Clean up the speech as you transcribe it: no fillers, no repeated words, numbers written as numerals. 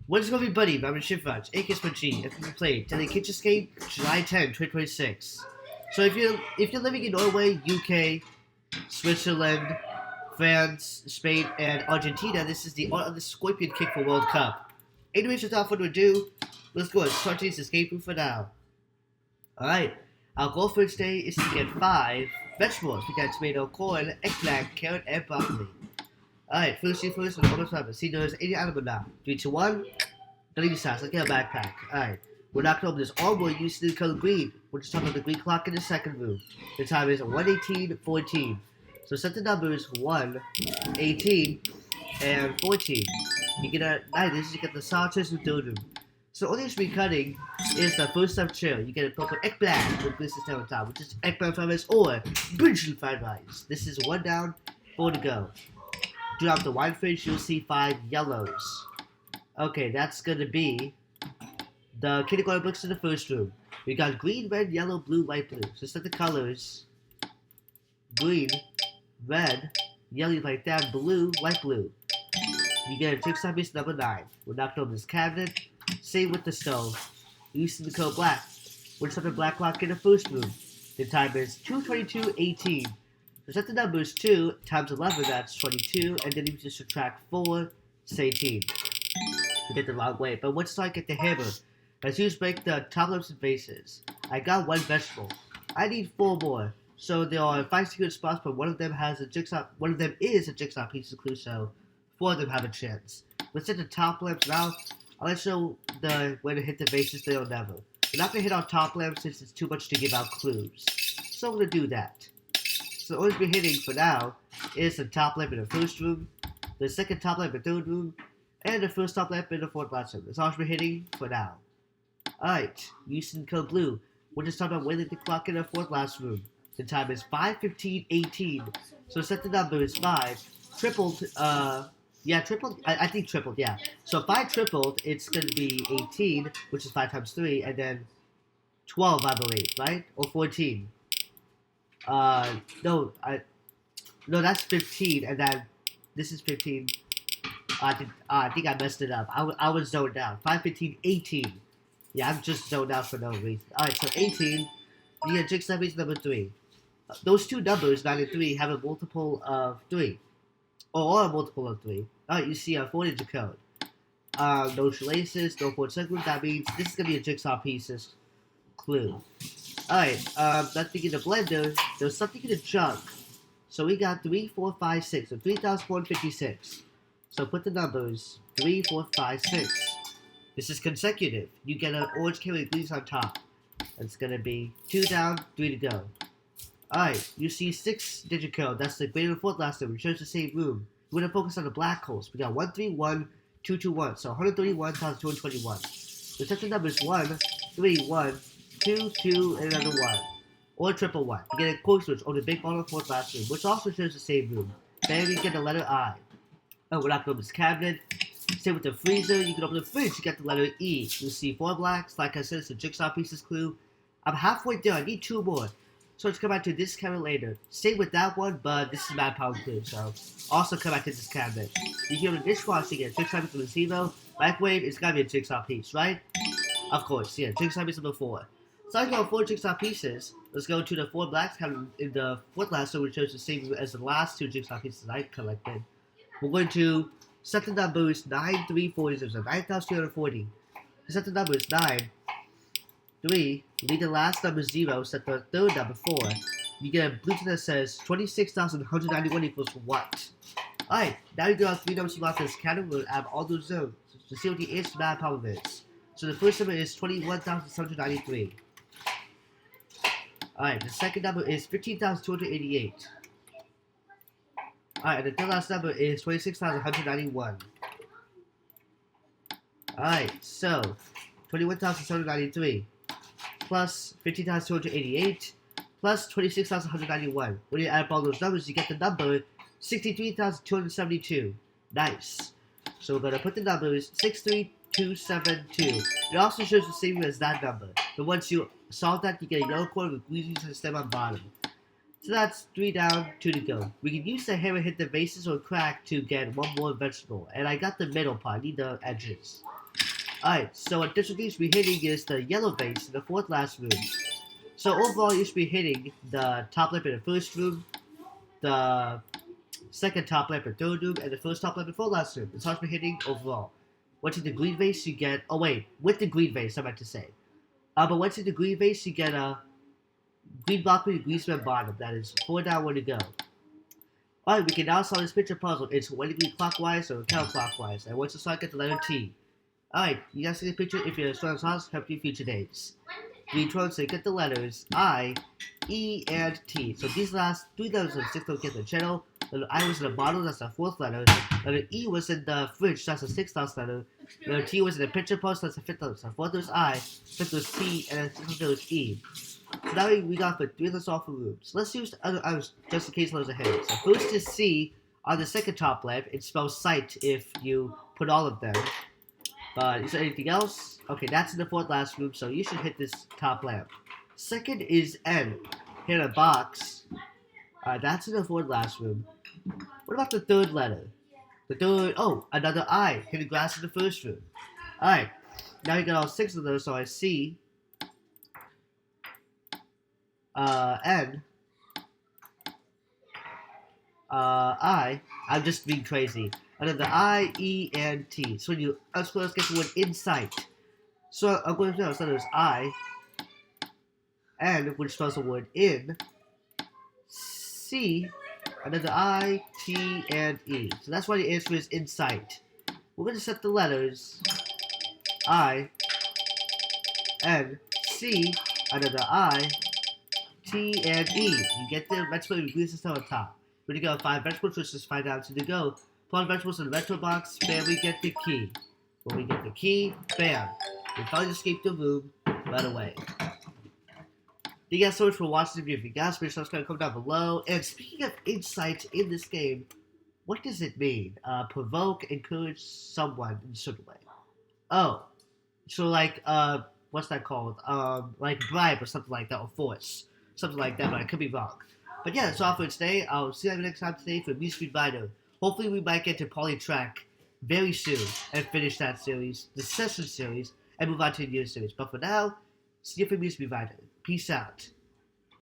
What is going to be, buddy? I'm Shifraj, aka G, and we played Deadly Kitchen Escape, July 10, 2026. So if you're living in Norway, UK, Switzerland, France, Spain, and Argentina, this is the Art of the Scorpion Kick for World Cup. Anyways, without further ado, let's go and start today's escape room for now. Alright, our goal for today is to get 5 vegetables. We got tomato, corn, eggplant, carrot, and broccoli. Alright, first thing first, we're almost done. See, there's any animal now. 3, 2, 1. Don't need size. Let's get a backpack. Alright, we're not going to open this armor using the color green. We're just talking about the green clock in the second room. The time is 1:18:14. So set the numbers 1, 18, and 14. You get a 9. This is you get the sausages and third room. So all you should be cutting is the first time chill. You get a purple eggplant with glistening down on top, which is eggplant fried rice or brinjal fried rice. This is 1 down, 4 to go. Do out the wine fridge, you'll see 5 yellows. Okay, that's gonna be the kindergarten books in the first room. We got green, red, yellow, blue, light blue. So set the colors. Green, red, yellow like that, blue, light blue. You get a jigsaw piece number 9. We're knocking over this cabinet. Same with the stove. Using the code black. We're just on the black clock in the first room. The time is 2:22:18. So set the numbers 2 times 11, that's 22, and then you just subtract 4, it's 18. You get the long way, but once I get the hammer, let's use break the top lamps and vases. I got 1 vegetable. I need 4 more. So there are 5 secret spots, but one of them is a jigsaw piece of clue, so 4 of them have a chance. Let's hit the top lamps now. I'll let you know the way to hit the vases there or never. We're not gonna hit our top lamps since it's too much to give out clues. So I'm gonna do that. So all we're hitting for now is the top lamp in the first room, the second top lamp in the third room, and the first top lamp in the fourth last room. That's all we're hitting for now. Alright, using code blue. We're just talking about waiting the clock in the fourth last room. The time is 5:15:18. So set the number is 5. Tripled, tripled? I think tripled, yeah. So if 5 tripled, it's going to be 18, which is 5 times 3, and then 12, I believe, right? Or 14. No, that's 15, and then this is 15. I think I messed it up. I was zoned out. 5:15:18. Yeah, I'm just zoned out for no reason. Alright, so 18, you get jigsaw piece number 3. Those two numbers, 9 and 3, have a multiple of 3. Or a multiple of 3. Alright, you see a 4-digit code. No shoelaces, no 4 seconds. That means this is going to be a jigsaw pieces clue. Alright, nothing in the blender. There's something in the junk. So we got 3, 4, 5, 6. So 3,456. So put the numbers 3, 4, 5, 6. This is consecutive. You get an orange can with leaves on top. It's gonna be 2 down, 3 to go. Alright, you see 6-digit code. That's the greater than 4th last number. It shows the same room. We're gonna focus on the black holes. We got 131,221. So 131,221. The second number is 1, 3, 1, 2, 2, and another 1. Or triple 1. You get a code switch on the big bottom of 4th last room, which also shows the same room. Then we get the letter I. Oh, we're not going to open this cabinet. Same with the freezer. You can open the fridge. You get the letter E. You see 4 blacks. Like I said, it's a jigsaw pieces clue. I'm halfway done. I need 2 more. So let's come back to this cabinet later. Same with that one, but this is Mad Pound clue. So also come back to this cabinet. You can open the dishwasher. You get jigsaw piece number 0. Microwave. It's got to be a jigsaw piece, right? Of course, yeah. Jigsaw piece number 4. So I got 4 jigsaw pieces. Let's go to the 4 blacks cabinet in the 4th last room, which shows the same as the last 2 jigsaw pieces I collected. We're going to set the numbers 9,340, so 9,340. Set the numbers 9, 3, leave the last number 0, set the third number 4. You get a blueprint that says 26,191 equals what? Alright, now you got 3 numbers from this category and add all those zones to see what the answer to that problem is. So the first number is 21,793. Alright, the second number is 15,288. Alright, and the third last number is 26,191. Alright, so 21,793 plus 15,288 plus 26,191. When you add up all those numbers, you get the number 63,272. Nice. So we're going to put the numbers 63272. It also shows the same as that number. But once you solve that, you get a yellow cord with green to the stem on bottom. So that's 3 down, 2 to go. We can use the hammer hit the vases or crack to get 1 more vegetable. And I got the middle part, I need the edges. Alright, so what this you should be hitting is the yellow vase in the fourth last room. So overall, you should be hitting the top left in the first room, the second top left in the third room, and the first top left in the fourth last room. It's hard to be hitting overall. Once in the green vase, you get... Oh wait, with the green vase, I meant to say. But once in the green vase, you get a green block with a green square bottom. That is 4 down, 1 to go. Alright, we can now solve this picture puzzle. It's 1 degree clockwise or counterclockwise. And once you solve, get the letter T. Alright, you guys see the picture? If you're a strong sauce, help you future days. We try to get the letters I, E, and T. So these last 3 letters of 6 don't get the channel. Letter I was in the bottom, that's the 4th letter. Letter E was in the fridge, that's the 6th last letter. Letter T was in the picture post, that's the 5th letter. So 4th was I, 5th was T, and then 6th was E. So now we got for 3 letters off the rooms. Let's use the other items just in case letters ahead. So first is C on the second top left. It spells sight if you put all of them. But is there anything else? Okay, that's in the 4th last room, so you should hit this top lamp. Second is N. Hit a box. That's in the 4th last room. What about the 3rd letter? The 3rd, oh, another I. Hit a glass in the 1st room. Alright, now you got all 6 of those, so I see N. I'm just being crazy. And then the I, E, and T. So when you let's get the word insight. So I'm going to know, so there's I, N, which spells the word in, C, and then the I, T, and E. So that's why the answer is insight. We're going to set the letters I, N, C, and then the I, T, and E. You get the vegetable ingredients on top. We're going to go 5 vegetable choices, 5 down to go. Put on vegetables in the retro box, bam, we get the key. When we get the key, bam. We finally escape the room right away. Thank you guys so much for watching the video. If you guys wish, subscribe, comment down below. And speaking of insight in this game, what does it mean? Provoke, encourage someone in a certain way. Oh, so like, what's that called? Like bribe or something like that, or force. Something like that, but I could be wrong. But yeah, that's all for today. I'll see you next time today for Music Reminder. Hopefully we might get to Polytrack very soon and finish that series, the Session series, and move on to a new series. But for now, see you for Music Reminder. Peace out.